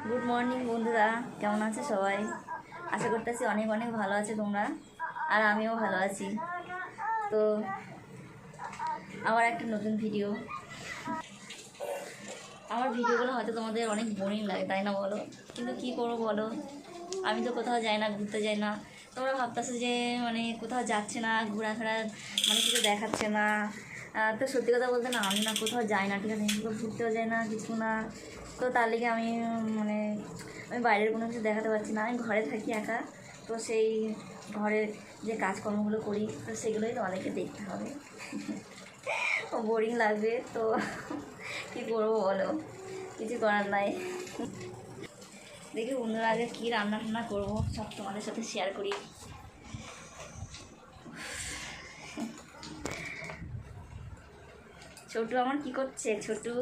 Good morning বন্ধুরা, কেমন আছে সবাই? আশা করতেছি অনেক অনেক ভালো আছে তোমরা, আর আমিও ভালো আছি। তো আবার একটা নতুন ভিডিও। আমার ভিডিওগুলো হয়তো তোমাদের অনেক বোরিং লাগে, তাই না বলো? কিন্তু কি করবো বলো, আমি তো কোথাও যাই না, ঘুরতে যাই না। তোমরা ভাবতেছো যে মানে কোথাও যাচ্ছে না, ঘোরাফেরা মানে কিছু দেখাচ্ছে না। তো সত্যি কথা বলতে না, আমি না কোথাও যাই না, ঠিক আছে? ঘুরতেও যাই না, কিছু না। তো তার লিগে আমি মানে আমি বাইরের কোনো কিছু দেখাতে পারছি না। আমি ঘরে থাকি একা, তো সেই ঘরের যে কাজকর্মগুলো করি, তো সেগুলোই তো অনেকে দেখতে হবে। বোরিং লাগবে তো, কী করবো বলো, কিছু করার নাই। দেখি বন্ধুরা আগে কী রান্না টান্না করবো সব তোমাদের সাথে শেয়ার করি। ছোটু আমার কি করছে? ছোটু,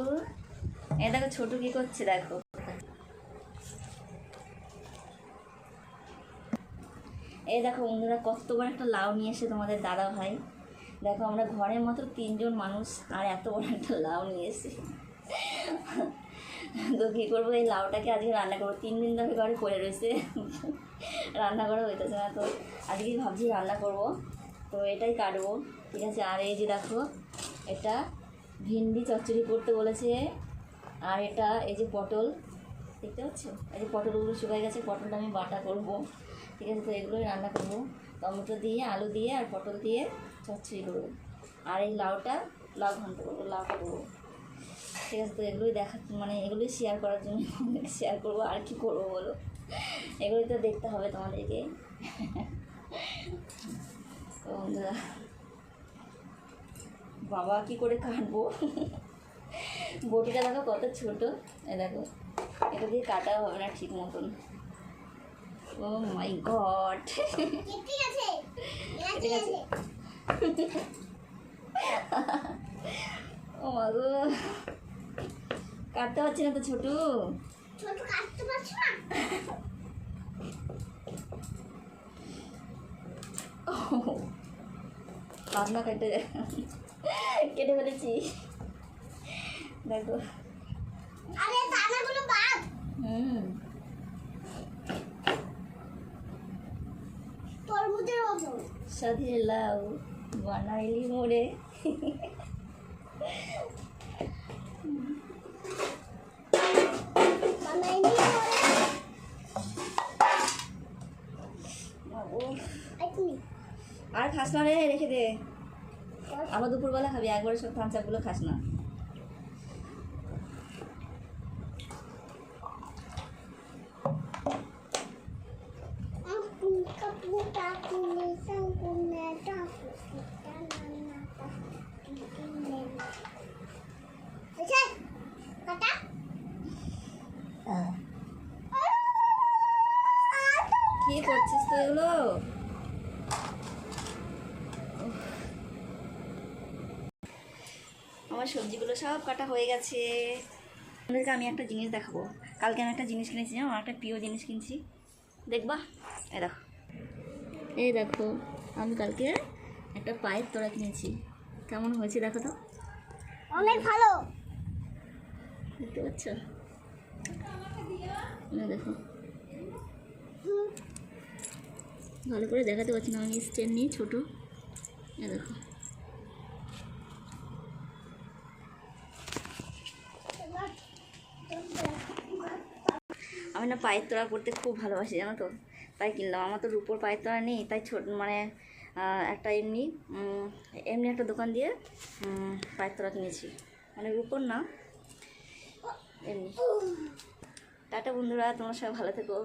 এ দেখো ছোটু কি করছে, দেখো। এই দেখো বন্ধুরা, কত বড় একটা লাউ নিয়ে এসে তোমাদের দাদা ভাই। দেখো আমরা ঘরের মাত্র 3জন মানুষ, আর এত বড় একটা লাউ নিয়ে এসে। তো কী করবো, এই লাউটাকে আজকে রান্না করবো। 3 দিন ধরে ঘরে পড়ে রয়েছে, রান্না করা হইতেছে না। তো আজকে ভাবছি রান্না করব, তো এটাই কাটবো, ঠিক আছে? আর এই যে দেখো, এটা ভিন্ডি চচ্চড়ি করতে বলেছে। আর এটা এই যে পটল, দেখতে পাচ্ছ? এই যে পটলগুলো শুকাই গেছে, পটলটা আমি বাটা করব, ঠিক আছে? তো এগুলোই রান্না করবো, টমেটো দিয়ে, আলু দিয়ে আর পটল দিয়ে চচ্চড়ি করবো। আর এই লাউ ঘন্ট করবো, লাউটা করবো, ঠিক আছে? তো এগুলোই মানে এগুলোই শেয়ার করার জন্য শেয়ার করবো। আর কি করবো বলো, এগুলোই তো দেখতে হবে তোমাদেরকে। তো বন্ধুরা, বাবা কি করে কাটবো, বটিটা দেখো কত ছোট, এ দেখো, এটা দিয়ে কাটা হবে না ঠিক মতন। ও মাই গড, ঠিক আছে। ও মা গো, কাটতে পারছি না তো ছোটু, কাটতে পারছি না। পাবনা কেটে ফেলেছি, দেখো। আরে দানাগুলো বাদ। তরমুজের মতো সাধে লাউ বানাইলি মোরে। আর খাস না রে, রেখে দে, আবার দুপুরবেলা খাবি, একবারে সব থামচাপগুলো খাস না। কি করছিস তো এগুলো? আমার সবজিগুলো সব কাটা হয়ে গেছে। আপনাদেরকে আমি একটা জিনিস দেখাবো। কালকে আমি একটা জিনিস কিনেছি, আমার একটা প্রিয় জিনিস কিনছি, দেখবা? এই দেখো, আমি কালকে একটা পায়ের তোড়া কিনেছি। কেমন হয়েছে দেখো তো, অনেক ভালো, দেখতে পাচ্ছ? দেখো, ভালো করে দেখাতে পারছি না, আমি স্ট্যান্ড নিয়ে ছোটো, দেখো। আমি না পায়ের তোড়া পরতে খুব ভালোবাসি, জানো তো, তাই কিনলাম। আমার তো রূপোর পায়ের তোড়া নেই, তাই ছোট মানে একটা এমনি একটা দোকান দিয়ে পায়ের তোড়া কিনেছি, মানে রূপোর না, এমনি। টাটা বন্ধুরা, তোমরা সবাই ভালো থেকো।